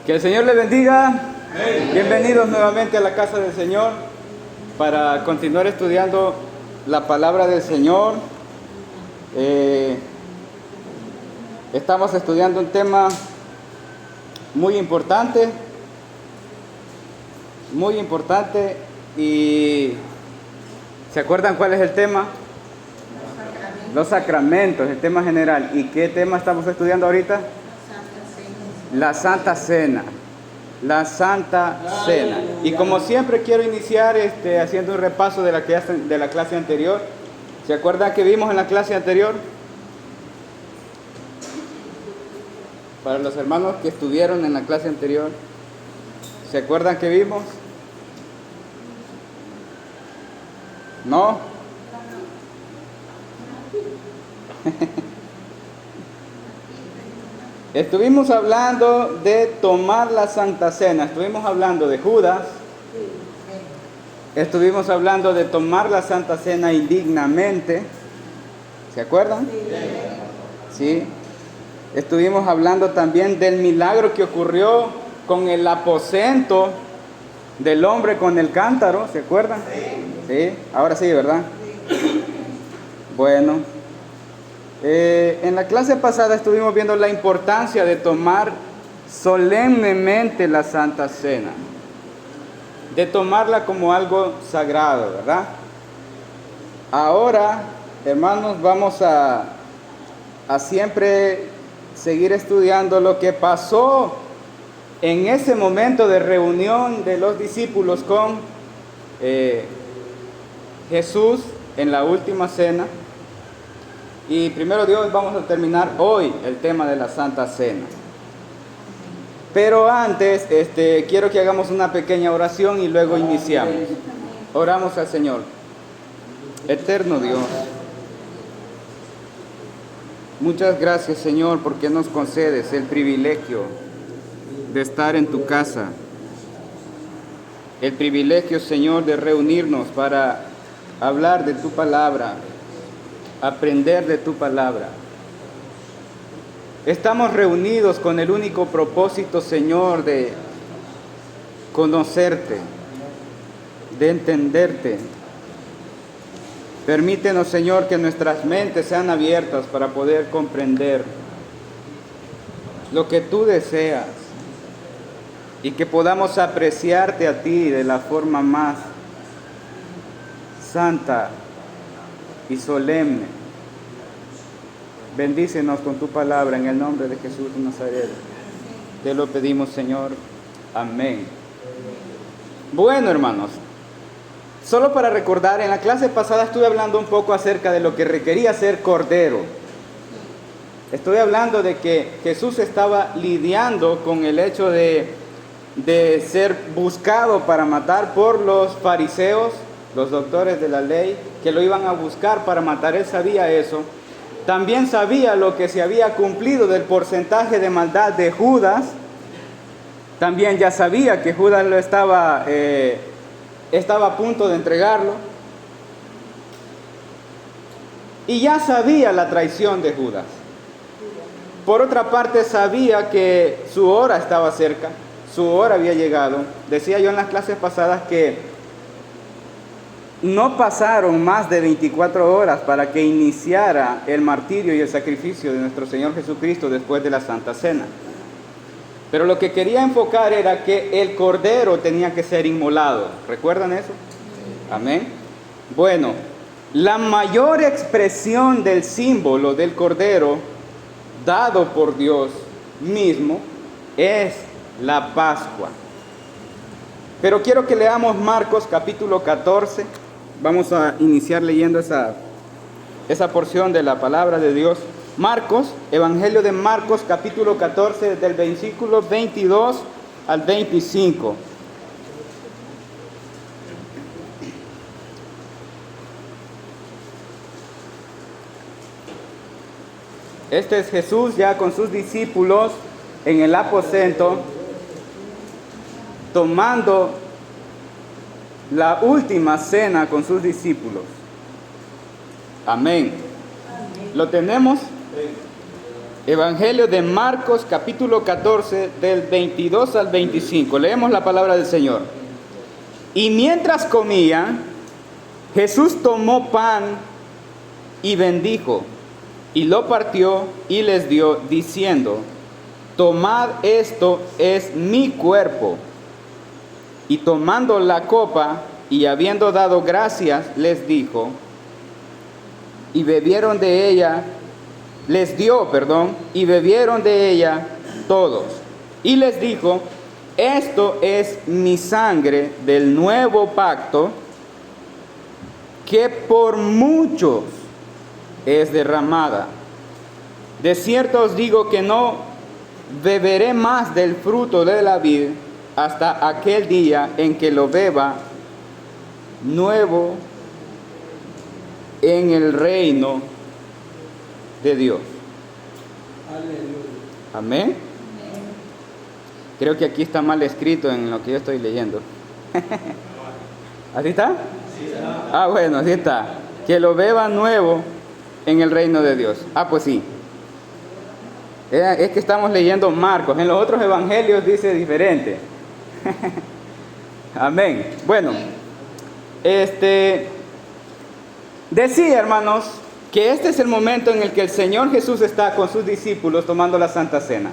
Que el Señor le bendiga. Amén. Bienvenidos nuevamente a la casa del Señor para continuar estudiando la palabra del Señor. Estamos estudiando un tema muy importante y ¿se acuerdan cuál es el tema? Los sacramentos, el tema general. ¿Y qué tema estamos estudiando ahorita? La Santa Cena. La Santa Cena. Y como siempre quiero iniciar haciendo un repaso de la clase anterior. ¿Se acuerdan que vimos en la clase anterior? Para los hermanos que estuvieron en la clase anterior, ¿se acuerdan que vimos? ¿No? Estuvimos hablando de tomar la Santa Cena, estuvimos hablando de Judas, estuvimos hablando de tomar la Santa Cena indignamente, ¿se acuerdan? Sí. Estuvimos hablando también del milagro que ocurrió con el aposento del hombre con el cántaro, ¿se acuerdan? Sí, ahora sí, ¿verdad? Bueno. En la clase pasada estuvimos viendo la importancia de tomar solemnemente la Santa Cena, de tomarla como algo sagrado, ¿verdad? Ahora, hermanos, vamos a siempre seguir estudiando lo que pasó en ese momento de reunión de los discípulos con Jesús en la última cena. Y primero Dios, vamos a terminar hoy el tema de la Santa Cena. Pero antes, quiero que hagamos una pequeña oración y luego iniciamos. Oramos al Señor. Eterno Dios, muchas gracias, Señor, porque nos concedes el privilegio de estar en tu casa. El privilegio, Señor, de reunirnos para hablar de tu palabra, aprender de tu palabra. Estamos reunidos con el único propósito, Señor, de conocerte, de entenderte. Permítenos, Señor, que nuestras mentes sean abiertas para poder comprender lo que tú deseas y que podamos apreciarte a ti de la forma más santa y solemne. Bendícenos con tu palabra en el nombre de Jesús de Nazaret. Te lo pedimos, Señor. Amén. Bueno, hermanos, solo para recordar, en la clase pasada estuve hablando un poco acerca de lo que requería ser cordero. Estoy hablando de que Jesús estaba lidiando con el hecho de ser buscado para matar por los fariseos, los doctores de la ley, que lo iban a buscar para matar. Él sabía eso. También sabía lo que se había cumplido del porcentaje de maldad de Judas. También ya sabía que Judas estaba a punto de entregarlo. Y ya sabía la traición de Judas. Por otra parte, sabía que su hora estaba cerca, su hora había llegado. Decía yo en las clases pasadas que no pasaron más de 24 horas para que iniciara el martirio y el sacrificio de nuestro Señor Jesucristo después de la Santa Cena. Pero lo que quería enfocar era que el cordero tenía que ser inmolado. ¿Recuerdan eso? Amén. Bueno, la mayor expresión del símbolo del cordero dado por Dios mismo es la Pascua. Pero quiero que leamos Marcos capítulo 14. Vamos a iniciar leyendo esa porción de la palabra de Dios. Marcos, Evangelio de Marcos, capítulo 14, del versículo 22 al 25. Este es Jesús ya con sus discípulos en el aposento, tomando la última cena con sus discípulos. Amén. ¿Lo tenemos? Evangelio de Marcos, capítulo 14, del 22 al 25. Leemos la palabra del Señor. Y mientras comían, Jesús tomó pan y bendijo, y lo partió y les dio, diciendo: tomad, esto es mi cuerpo. Y tomando la copa, y habiendo dado gracias, les dijo, y bebieron de ella, les dio, y bebieron de ella todos. Y les dijo: esto es mi sangre del nuevo pacto, que por muchos es derramada. De cierto os digo que no beberé más del fruto de la vid hasta aquel día en que lo beba nuevo en el reino de Dios. Aleluya. Amén. Creo que aquí está mal escrito en lo que yo estoy leyendo. ¿Así está? Sí, está. Ah, bueno, así está. Que lo beba nuevo en el reino de Dios. Ah, pues sí. Es que estamos leyendo Marcos. En los otros evangelios dice diferente. Amén. Bueno, decía, hermanos, que este es el momento en el que el Señor Jesús está con sus discípulos tomando la Santa Cena.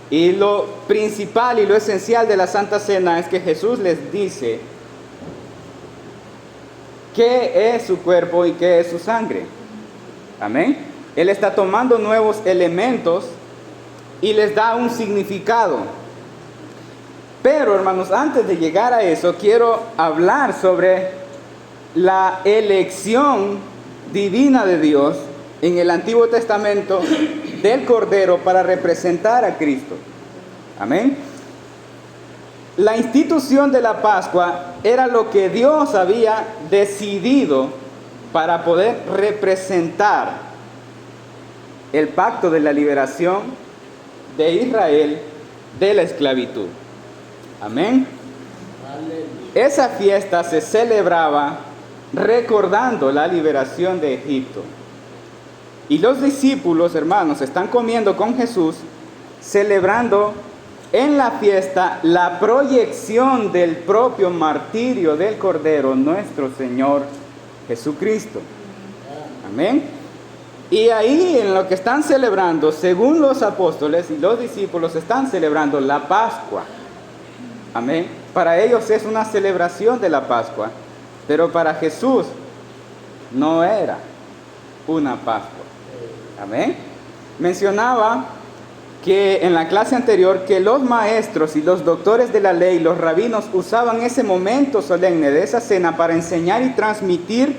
Y lo principal y lo esencial de la Santa Cena es que Jesús les dice qué es su cuerpo y qué es su sangre. Amén. Él está tomando nuevos elementos y les da un significado. Pero, hermanos, antes de llegar a eso, quiero hablar sobre la elección divina de Dios en el Antiguo Testamento del Cordero para representar a Cristo. Amén. La institución de la Pascua era lo que Dios había decidido para poder representar el pacto de la liberación de Israel de la esclavitud. Amén. Aleluya. Esa fiesta se celebraba recordando la liberación de Egipto. Y los discípulos, hermanos, están comiendo con Jesús, celebrando en la fiesta la proyección del propio martirio del Cordero, nuestro Señor Jesucristo. Amén. Y ahí en lo que están celebrando, según los apóstoles y los discípulos, están celebrando la Pascua. Amén. Para ellos es una celebración de la Pascua, pero para Jesús no era una Pascua. Amén. Mencionaba que en la clase anterior que los maestros y los doctores de la ley, los rabinos, usaban ese momento solemne de esa cena para enseñar y transmitir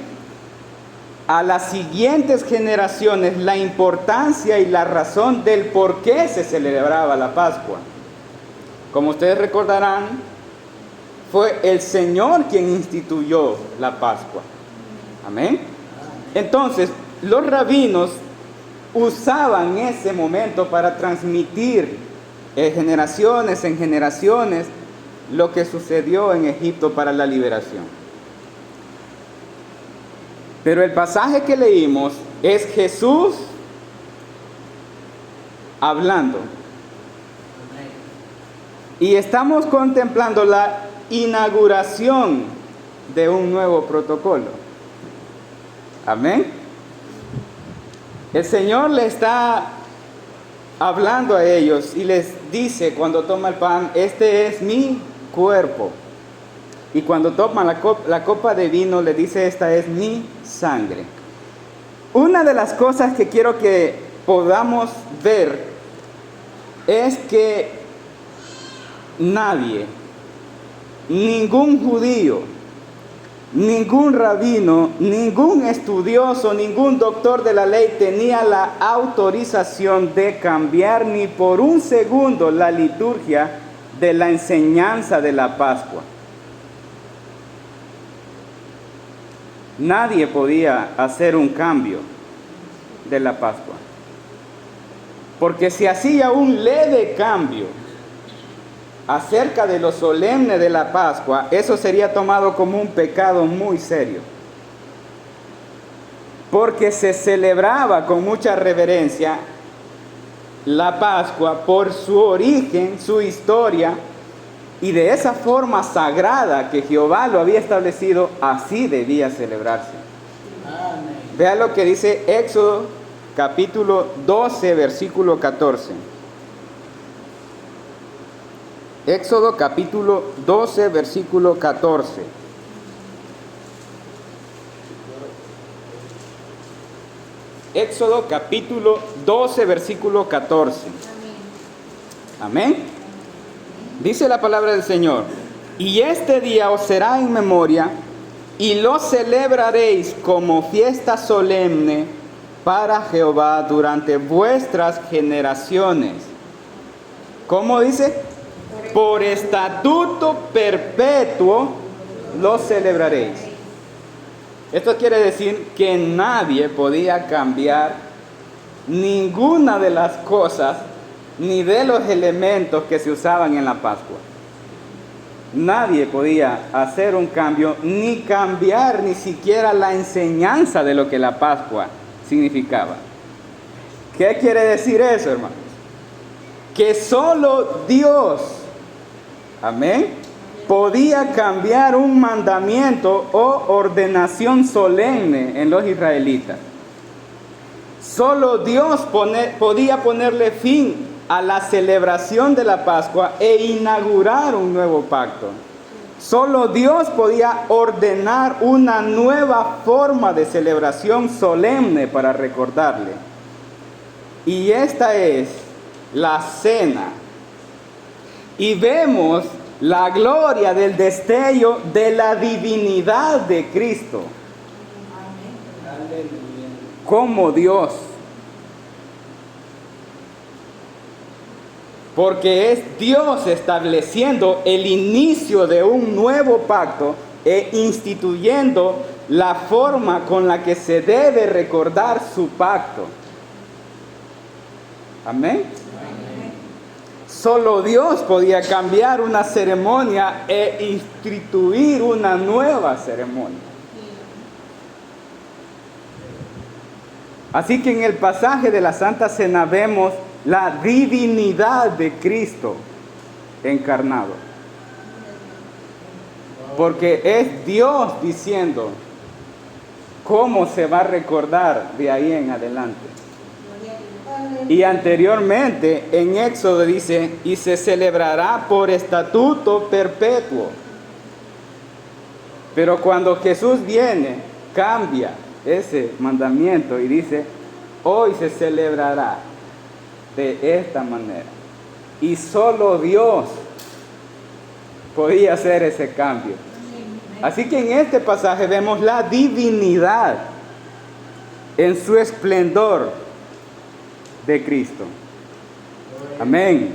a las siguientes generaciones la importancia y la razón del por qué se celebraba la Pascua. Como ustedes recordarán, fue el Señor quien instituyó la Pascua. Amén. Entonces, los rabinos usaban ese momento para transmitir generaciones en generaciones lo que sucedió en Egipto para la liberación. Pero el pasaje que leímos es Jesús hablando. Y estamos contemplando la inauguración de un nuevo protocolo. Amén. El Señor le está hablando a ellos y les dice cuando toma el pan: este es mi cuerpo. Y cuando toma la copa de vino, le dice: esta es mi sangre. Una de las cosas que quiero que podamos ver es que nadie, ningún judío, ningún rabino, ningún estudioso, ningún doctor de la ley tenía la autorización de cambiar ni por un segundo la liturgia de la enseñanza de la Pascua. Nadie podía hacer un cambio de la Pascua, porque si hacía un leve cambio acerca de lo solemne de la Pascua, eso sería tomado como un pecado muy serio, porque se celebraba con mucha reverencia la Pascua por su origen, su historia, y de esa forma sagrada que Jehová lo había establecido, así debía celebrarse. Amén. Vea lo que dice Éxodo capítulo 12, versículo 14. Éxodo capítulo 12, versículo 14. Éxodo capítulo 12, versículo 14. Amén. Dice la palabra del Señor: y este día os será en memoria, y lo celebraréis como fiesta solemne para Jehová durante vuestras generaciones. ¿Cómo dice? Por estatuto perpetuo lo celebraréis. Esto quiere decir que nadie podía cambiar ninguna de las cosas ni de los elementos que se usaban en la Pascua. Nadie podía hacer un cambio ni cambiar ni siquiera la enseñanza de lo que la Pascua significaba. ¿Qué quiere decir eso, hermanos? Que solo Dios, amén, podía cambiar un mandamiento o ordenación solemne en los israelitas. Solo Dios podía ponerle fin a la celebración de la Pascua e inaugurar un nuevo pacto. Solo Dios podía ordenar una nueva forma de celebración solemne para recordarle. Y esta es la cena. Y vemos la gloria del destello de la divinidad de Cristo. Aleluya. Como Dios. Porque es Dios estableciendo el inicio de un nuevo pacto e instituyendo la forma con la que se debe recordar su pacto. Amén. Solo Dios podía cambiar una ceremonia e instituir una nueva ceremonia. Así que en el pasaje de la Santa Cena vemos la divinidad de Cristo encarnado. Porque es Dios diciendo cómo se va a recordar de ahí en adelante. Y anteriormente en Éxodo dice, y se celebrará por estatuto perpetuo. Pero cuando Jesús viene, cambia ese mandamiento y dice, hoy se celebrará de esta manera. Y solo Dios podía hacer ese cambio. Así que en este pasaje vemos la divinidad en su esplendor de Cristo. Amén.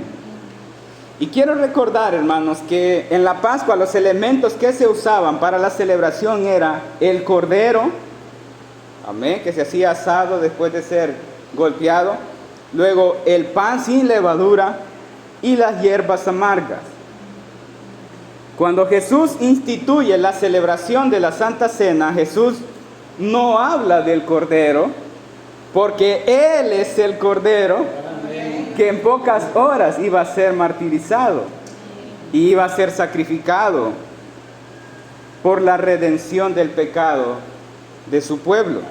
Y quiero recordar, hermanos, que en la Pascua los elementos que se usaban para la celebración era el cordero, amén, que se hacía asado después de ser golpeado, luego el pan sin levadura y las hierbas amargas. Cuando Jesús instituye la celebración de la Santa Cena, Jesús no habla del cordero, porque Él es el cordero que en pocas horas iba a ser martirizado y iba a ser sacrificado por la redención del pecado de su pueblo.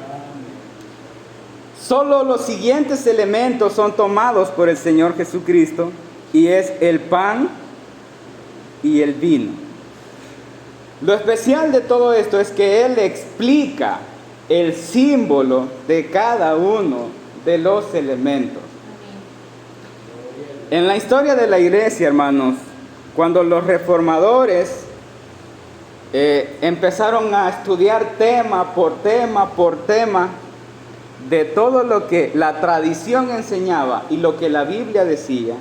Solo los siguientes elementos son tomados por el Señor Jesucristo, y es el pan y el vino. Lo especial de todo esto es que Él explica el símbolo de cada uno de los elementos. En la historia de la iglesia, hermanos, cuando los reformadores empezaron a estudiar tema por tema de todo lo que la tradición enseñaba y lo que la Biblia decía,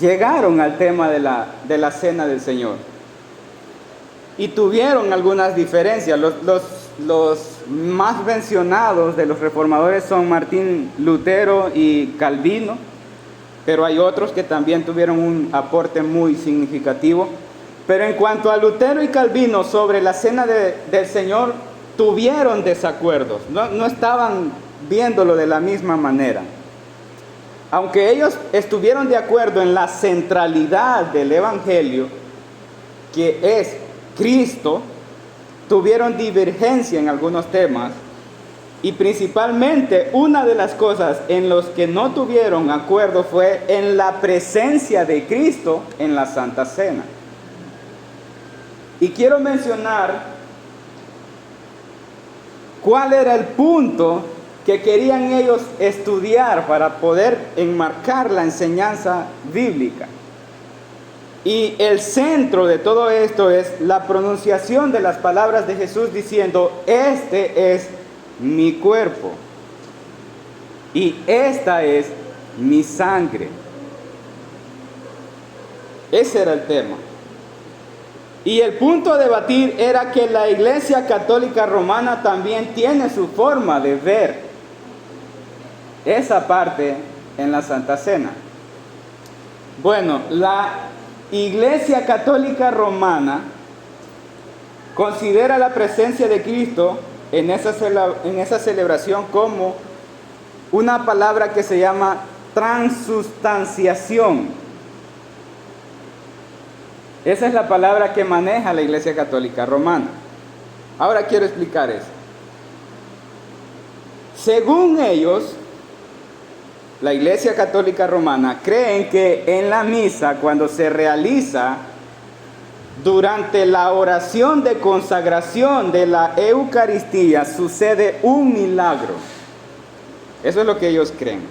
llegaron al tema de la cena del Señor. Y tuvieron algunas diferencias. Los más mencionados de los reformadores son Martín Lutero y Calvino, pero hay otros que también tuvieron un aporte muy significativo. Pero en cuanto a Lutero y Calvino sobre la cena del Señor, tuvieron desacuerdos, no estaban viéndolo de la misma manera. aunque ellos estuvieron de acuerdo en la centralidad del Evangelio, que es Cristo, tuvieron divergencia en algunos temas, y principalmente una de las cosas en los que no tuvieron acuerdo fue en la presencia de Cristo en la Santa Cena. Y quiero mencionar cuál era el punto que querían ellos estudiar para poder enmarcar la enseñanza bíblica. Y el centro de todo esto es la pronunciación de las palabras de Jesús diciendo: este es mi cuerpo y esta es mi sangre. Ese era el tema. Y el punto a debatir era que la Iglesia Católica Romana también tiene su forma de ver esa parte en la Santa Cena. Bueno, la Iglesia Católica Romana considera la presencia de Cristo en esa celebración como una palabra que se llama transubstanciación. Esa es la palabra que maneja la Iglesia Católica Romana. Ahora quiero explicar eso. Según ellos, la Iglesia Católica Romana creen que en la misa, cuando se realiza durante la oración de consagración de la Eucaristía, sucede un milagro. Eso es lo que ellos creen.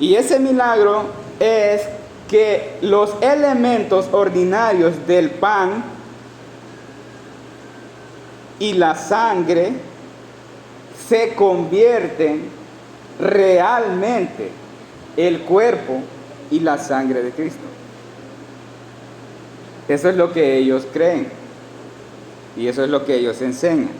Y ese milagro es que los elementos ordinarios del pan y la sangre se convierten realmente el cuerpo y la sangre de Cristo. Eso es lo que ellos creen y eso es lo que ellos enseñan.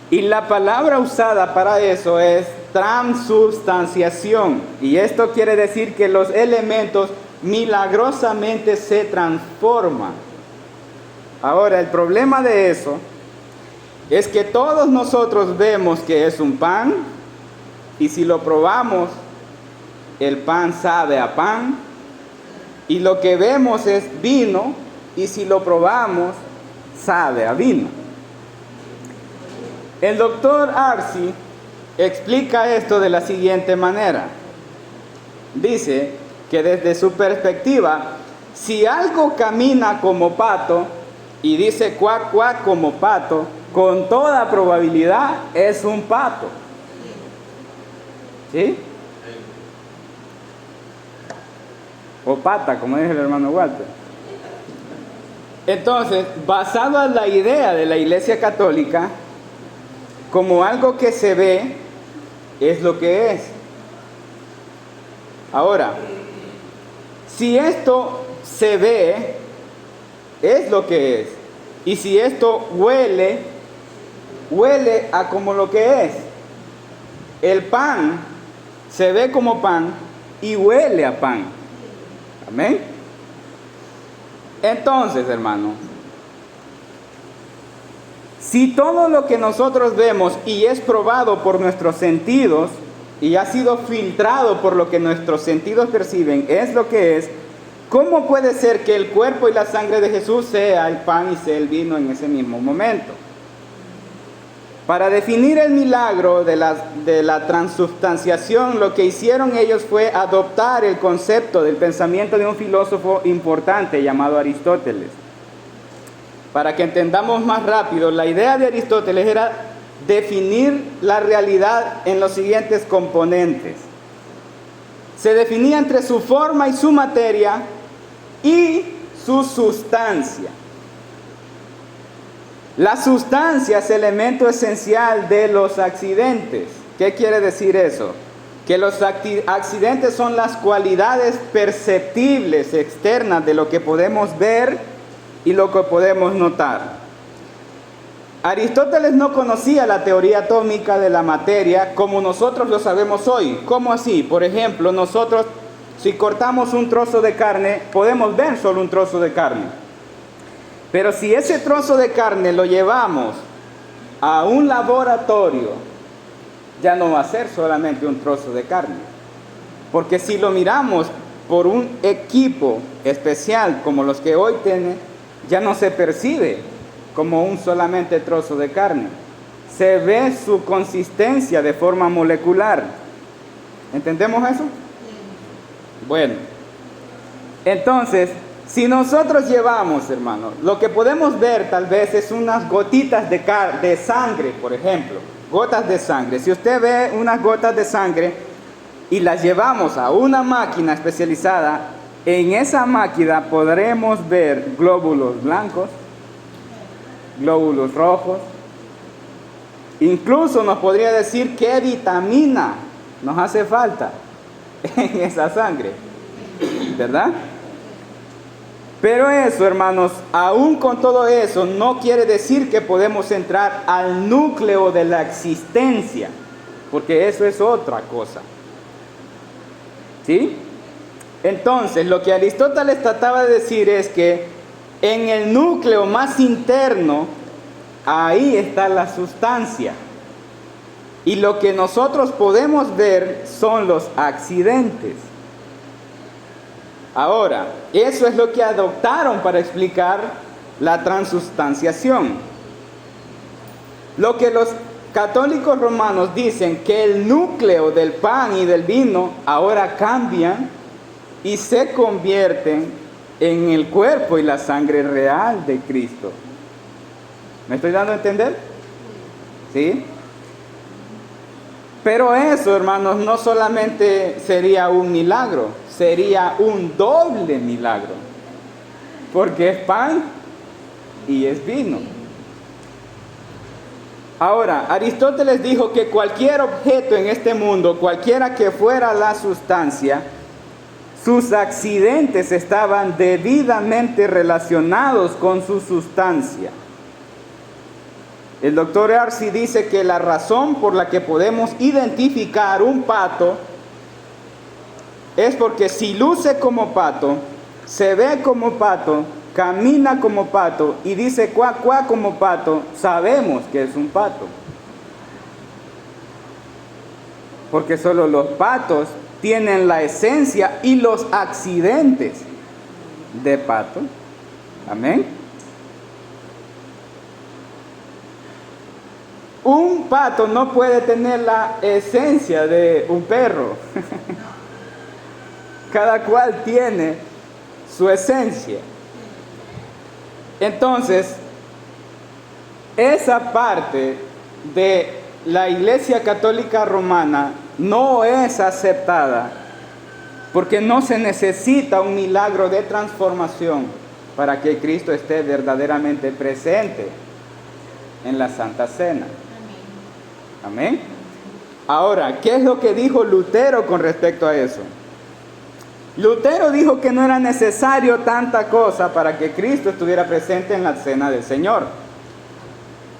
Y la palabra usada para eso es transubstanciación, y esto quiere decir que los elementos milagrosamente se transforman. Ahora, el problema de eso es que todos nosotros vemos que es un pan, y si lo probamos, el pan sabe a pan, y lo que vemos es vino, y si lo probamos, sabe a vino. El doctor Arce explica esto de la siguiente manera. Dice que desde su perspectiva, si algo camina como pato y dice cuac cuac como pato, con toda probabilidad es un pato. ¿Sí? O pata, como dice el hermano Walter. Entonces, basado en la idea de la Iglesia Católica, como algo que se ve, es lo que es. Ahora, si esto se ve, es lo que es. Y si esto huele a como lo que es. El pan se ve como pan y huele a pan. Amén. Entonces, hermano, si todo lo que nosotros vemos y es probado por nuestros sentidos y ha sido filtrado por lo que nuestros sentidos perciben es lo que es, ¿cómo puede ser que el cuerpo y la sangre de Jesús sea el pan y sea el vino en ese mismo momento? Para definir el milagro de la transubstanciación, lo que hicieron ellos fue adoptar el concepto del pensamiento de un filósofo importante llamado Aristóteles. Para que entendamos más rápido, la idea de Aristóteles era definir la realidad en los siguientes componentes. Se definía entre su forma y su materia y su sustancia. La sustancia es elemento esencial de los accidentes. ¿Qué quiere decir eso? Que los accidentes son las cualidades perceptibles externas de lo que podemos ver y lo que podemos notar. Aristóteles no conocía la teoría atómica de la materia como nosotros lo sabemos hoy. ¿Cómo así? Por ejemplo, nosotros, si cortamos un trozo de carne, podemos ver solo un trozo de carne. Pero si ese trozo de carne lo llevamos a un laboratorio, ya no va a ser solamente un trozo de carne. Porque si lo miramos por un equipo especial como los que hoy tiene, ya no se percibe como un solamente trozo de carne. Se ve su consistencia de forma molecular. ¿Entendemos eso? Bueno, entonces, si nosotros llevamos, hermanos, lo que podemos ver tal vez es unas gotitas de sangre, por ejemplo, gotas de sangre. Si usted ve unas gotas de sangre y las llevamos a una máquina especializada, en esa máquina podremos ver glóbulos blancos, glóbulos rojos. Incluso nos podría decir qué vitamina nos hace falta en esa sangre, ¿verdad? Pero eso, hermanos, aún con todo eso, no quiere decir que podemos entrar al núcleo de la existencia, porque eso es otra cosa. ¿Sí? Entonces, lo que Aristóteles trataba de decir es que en el núcleo más interno, ahí está la sustancia. Y lo que nosotros podemos ver son los accidentes. Ahora, eso es lo que adoptaron para explicar la transustanciación. Lo que los católicos romanos dicen que el núcleo del pan y del vino ahora cambian y se convierten en el cuerpo y la sangre real de Cristo. ¿Me estoy dando a entender? ¿Sí? Pero eso, hermanos, no solamente sería un milagro, sería un doble milagro, porque es pan y es vino. Ahora, Aristóteles dijo que cualquier objeto en este mundo, cualquiera que fuera la sustancia, sus accidentes estaban debidamente relacionados con su sustancia. El doctor Arce dice que la razón por la que podemos identificar un pato es porque si luce como pato, se ve como pato, camina como pato y dice cuac cuac como pato, sabemos que es un pato. Porque solo los patos tienen la esencia y los accidentes de pato. Amén. Un pato no puede tener la esencia de un perro. Cada cual tiene su esencia. Entonces, esa parte de la Iglesia Católica Romana no es aceptada porque no se necesita un milagro de transformación para que Cristo esté verdaderamente presente en la Santa Cena. Amén. Ahora, ¿qué es lo que dijo Lutero con respecto a eso? Lutero dijo que no era necesario tanta cosa para que Cristo estuviera presente en la cena del Señor.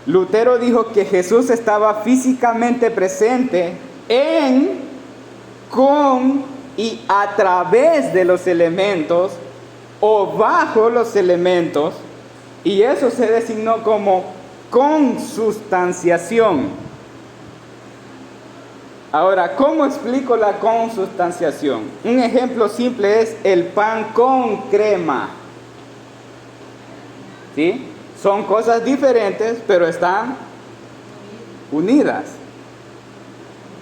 Lutero dijo que Jesús estaba físicamente presente en, con y a través de los elementos o bajo los elementos, y eso se designó como consustanciación. Ahora, ¿cómo explico la consustanciación? Un ejemplo simple es el pan con crema. ¿Sí? Son cosas diferentes, pero están unidas.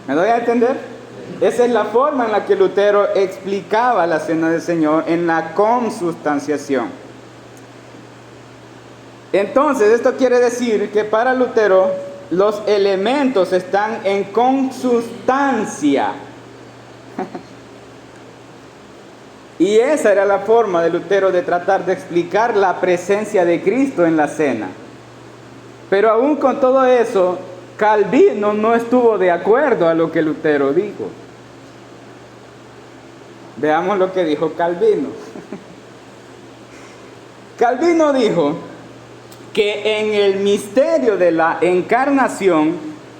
¿Me doy a entender? Esa es la forma en la que Lutero explicaba la cena del Señor en la consustanciación. Entonces, esto quiere decir que para Lutero los elementos están en consustancia. Y esa era la forma de Lutero de tratar de explicar la presencia de Cristo en la cena. Pero aún con todo eso, Calvino no estuvo de acuerdo a lo que Lutero dijo. Veamos lo que dijo Calvino. Calvino dijo que en el misterio de la encarnación,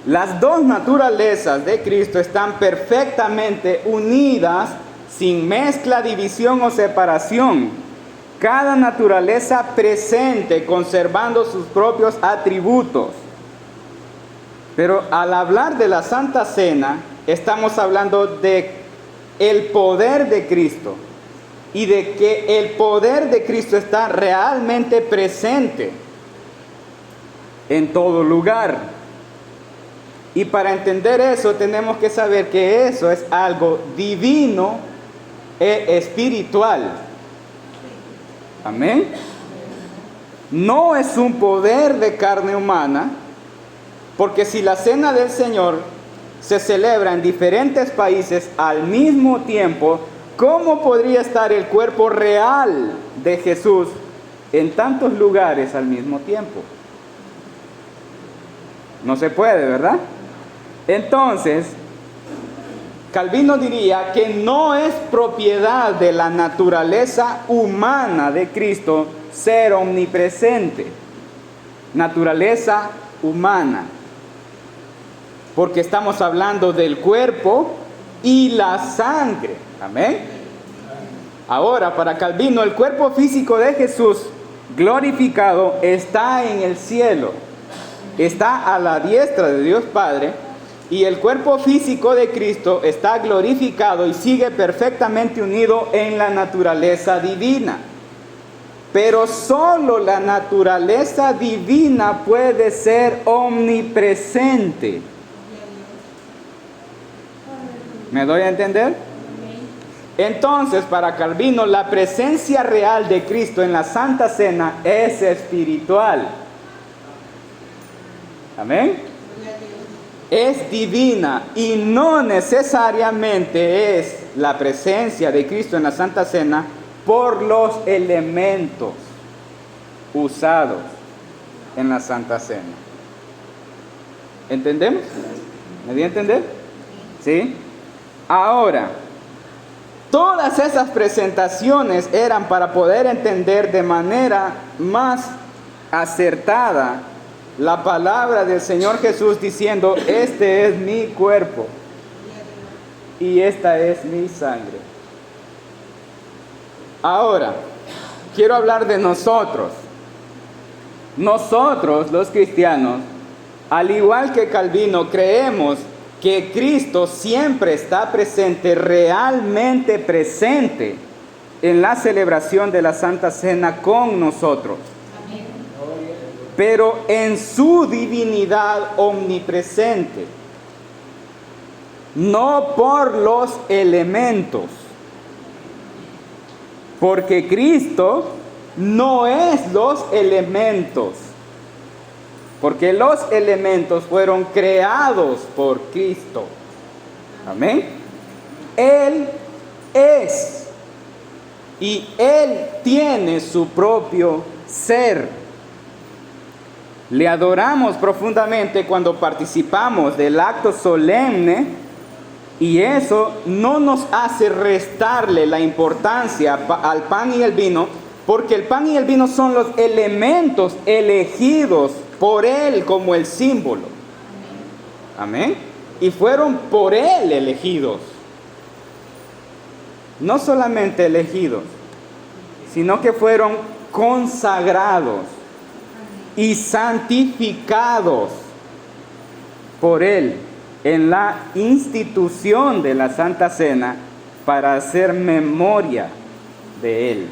las dos naturalezas de Cristo están perfectamente unidas, sin mezcla, división o separación. Cada naturaleza presente, conservando sus propios atributos. Pero al hablar de la Santa Cena, estamos hablando de el poder de Cristo y de que el poder de Cristo está realmente presente en todo lugar. Y para entender eso tenemos que saber que eso es algo divino e espiritual. Amén. No es un poder de carne humana, porque si la cena del Señor se celebra en diferentes países al mismo tiempo, ¿cómo podría estar el cuerpo real de Jesús en tantos lugares al mismo tiempo? No se puede, ¿verdad? Entonces, Calvino diría que no es propiedad de la naturaleza humana de Cristo ser omnipresente. Naturaleza humana. Porque estamos hablando del cuerpo y la sangre. Amén. Ahora, para Calvino, el cuerpo físico de Jesús glorificado está en el cielo. Está a la diestra de Dios Padre. Y el cuerpo físico de Cristo está glorificado y sigue perfectamente unido en la naturaleza divina. Pero solo la naturaleza divina puede ser omnipresente. ¿Me doy a entender? Entonces, para Calvino, la presencia real de Cristo en la Santa Cena es espiritual. Amén. Es divina y no necesariamente es la presencia de Cristo en la Santa Cena por los elementos usados en la Santa Cena. ¿Entendemos? ¿Me di a entender? ¿Sí? Ahora, todas esas presentaciones eran para poder entender de manera más acertada la palabra del Señor Jesús diciendo: este es mi cuerpo y esta es mi sangre. Ahora, quiero hablar de nosotros. Nosotros, los cristianos, al igual que Calvino, creemos que Cristo siempre está presente, realmente presente, en la celebración de la Santa Cena con nosotros. Pero en su divinidad omnipresente, no por los elementos, porque Cristo no es los elementos, porque los elementos fueron creados por Cristo. Amén. Él es y Él tiene su propio ser. Le adoramos profundamente cuando participamos del acto solemne y eso no nos hace restarle la importancia al pan y el vino, porque el pan y el vino son los elementos elegidos por Él como el símbolo. Amén. Y fueron por Él elegidos. No solamente elegidos, sino que fueron consagrados y santificados por Él en la institución de la Santa Cena para hacer memoria de Él.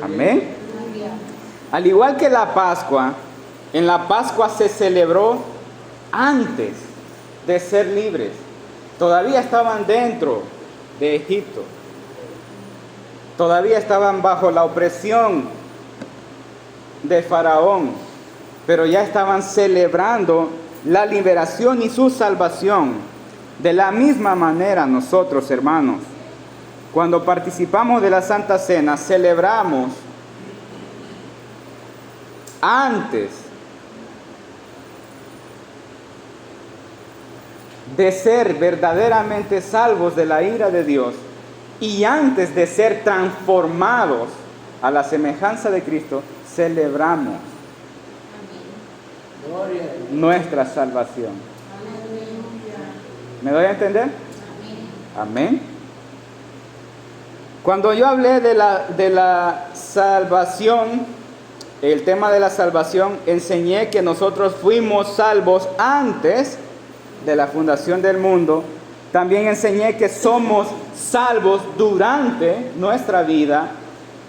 Amén. Al igual que la Pascua, en la Pascua se celebró antes de ser libres. Todavía estaban dentro de Egipto. Todavía estaban bajo la opresión de Faraón, pero ya estaban celebrando la liberación y su salvación. De la misma manera nosotros, hermanos, cuando participamos de la Santa Cena, celebramos antes de ser verdaderamente salvos de la ira de Dios y antes de ser transformados a la semejanza de Cristo, celebramos nuestra salvación. ¿Me doy a entender? Amén. Cuando yo hablé de la salvación, el tema de la salvación, enseñé que nosotros fuimos salvos antes de la fundación del mundo También enseñé que somos salvos durante nuestra vida.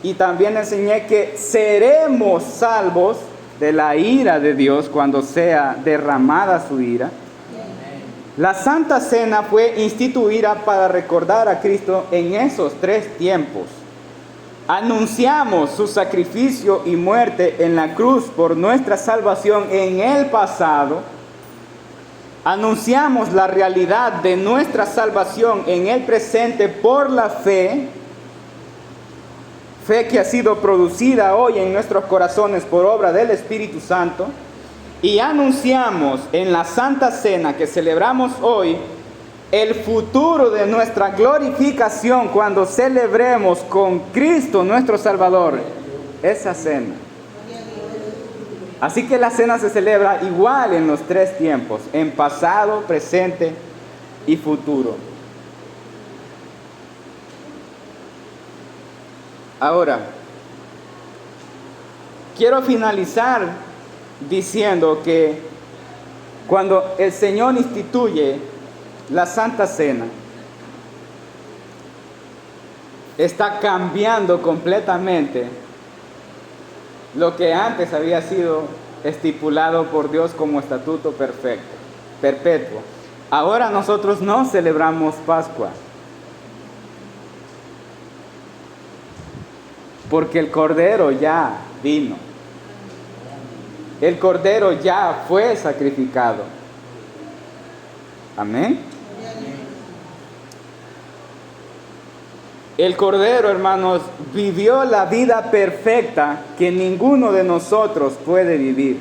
Y también enseñé que seremos salvos de la ira de Dios cuando sea derramada su ira. La Santa Cena fue instituida para recordar a Cristo en esos 3 tiempos. Anunciamos su sacrificio y muerte en la cruz por nuestra salvación en el pasado. Anunciamos la realidad de nuestra salvación en el presente por la fe. Fe que ha sido producida hoy en nuestros corazones por obra del Espíritu Santo. Y anunciamos en la Santa Cena que celebramos hoy el futuro de nuestra glorificación cuando celebremos con Cristo nuestro Salvador esa cena. Así que la cena se celebra igual en los 3 tiempos, en pasado, presente y futuro. Ahora, quiero finalizar diciendo que cuando el Señor instituye la Santa Cena, está cambiando completamente lo que antes había sido estipulado por Dios como estatuto perfecto, perpetuo. Ahora nosotros no celebramos Pascua, porque el Cordero ya vino. El Cordero ya fue sacrificado. Amén. El Cordero, hermanos, vivió la vida perfecta que ninguno de nosotros puede vivir.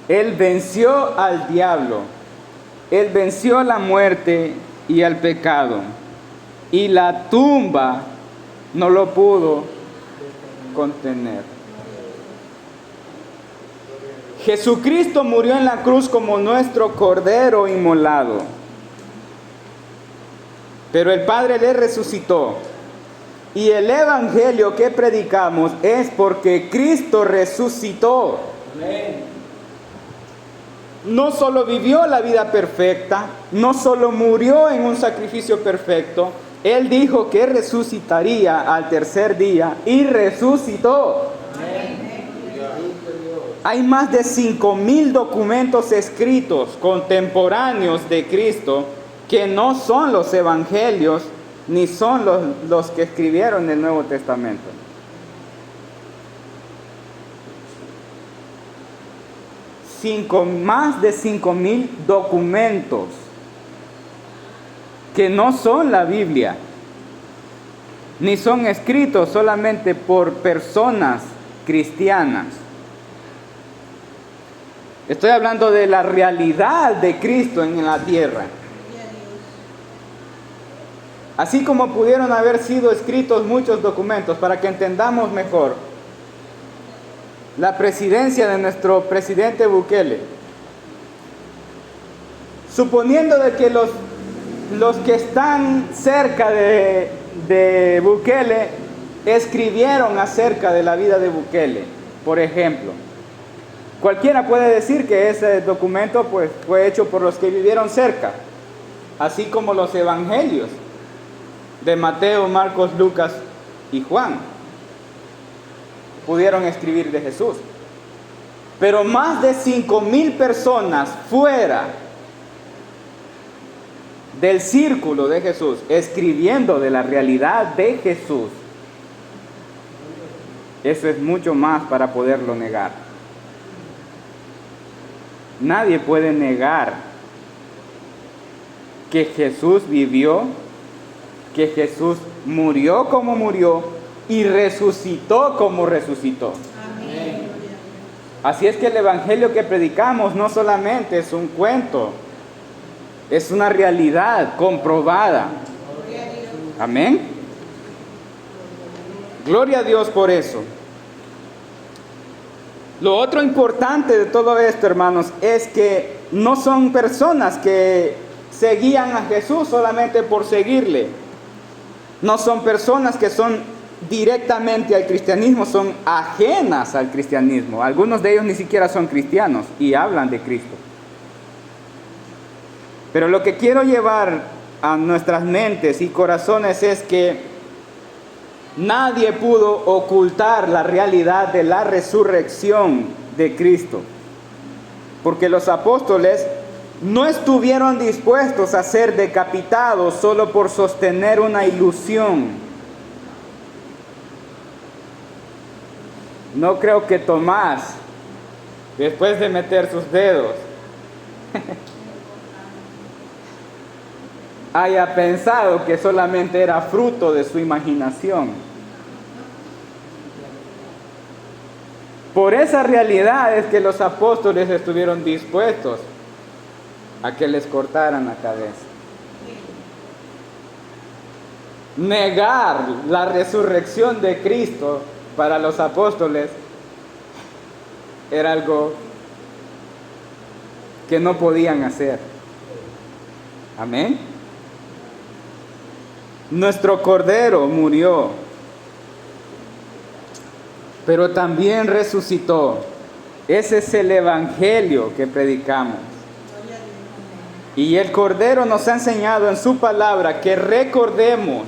Él venció al diablo. Él venció la muerte y al pecado. Y la tumba no lo pudo contener. Jesucristo murió en la cruz como nuestro Cordero inmolado. Pero el Padre le resucitó. Y el Evangelio que predicamos es porque Cristo resucitó. Amén. No solo vivió la vida perfecta, no solo murió en un sacrificio perfecto, Él dijo que resucitaría al tercer día y resucitó. Amén. Hay más de 5,000 documentos escritos contemporáneos de Cristo que no son los evangelios ni son los que escribieron el Nuevo Testamento. Más de 5,000 documentos que no son la Biblia, ni son escritos solamente por personas cristianas. Estoy hablando de la realidad de Cristo en la tierra. Así como pudieron haber sido escritos muchos documentos para que entendamos mejor la presidencia de nuestro presidente Bukele. Suponiendo de que los que están cerca de Bukele escribieron acerca de la vida de Bukele, por ejemplo. Cualquiera puede decir que ese documento pues, fue hecho por los que vivieron cerca, así como los evangelios de Mateo, Marcos, Lucas y Juan pudieron escribir de Jesús. Pero más de 5,000 personas fuera del círculo de Jesús, escribiendo de la realidad de Jesús, eso es mucho más para poderlo negar. Nadie puede negar que Jesús vivió, que Jesús murió como murió y resucitó como resucitó. Amén. Así es que el evangelio que predicamos no solamente es un cuento, es una realidad comprobada. Amén. Gloria a Dios por eso. Lo otro importante de todo esto, hermanos, es que no son personas que seguían a Jesús solamente por seguirle. No son personas que son directamente al cristianismo, son ajenas al cristianismo. Algunos de ellos ni siquiera son cristianos y hablan de Cristo. Pero lo que quiero llevar a nuestras mentes y corazones es que nadie pudo ocultar la realidad de la resurrección de Cristo, porque los apóstoles no estuvieron dispuestos a ser decapitados solo por sostener una ilusión. No creo que Tomás, después de meter sus dedos, haya pensado que solamente era fruto de su imaginación. Por esa realidad es que los apóstoles estuvieron dispuestos a que les cortaran la cabeza. Negar la resurrección de Cristo para los apóstoles era algo que no podían hacer. Amén. Nuestro Cordero murió, pero también resucitó. Ese es el evangelio que predicamos. Y el Cordero nos ha enseñado en su palabra que recordemos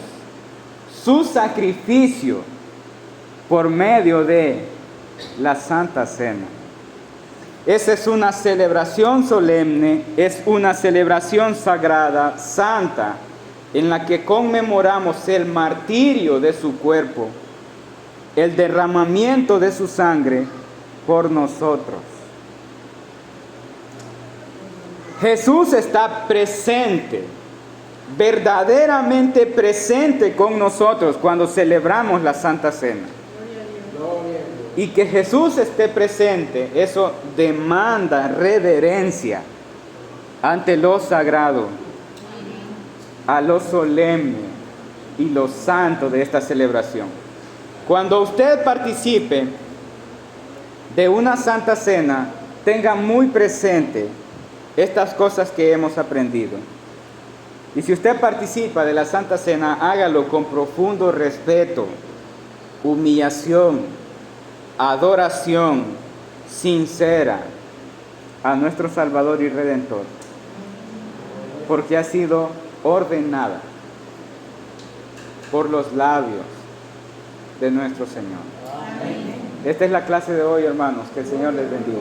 su sacrificio por medio de la Santa Cena. Esa es una celebración solemne, es una celebración sagrada, santa, en la que conmemoramos el martirio de su cuerpo, el derramamiento de su sangre por nosotros. Jesús está presente, verdaderamente presente con nosotros cuando celebramos la Santa Cena. Y que Jesús esté presente, eso demanda reverencia ante lo sagrado, a lo solemne y lo santo de esta celebración. Cuando usted participe de una Santa Cena, tenga muy presente estas cosas que hemos aprendido. Y si usted participa de la Santa Cena, hágalo con profundo respeto, humillación, adoración sincera a nuestro Salvador y Redentor, porque ha sido ordenada por los labios de nuestro Señor. Esta es la clase de hoy, hermanos. Que el Señor les bendiga.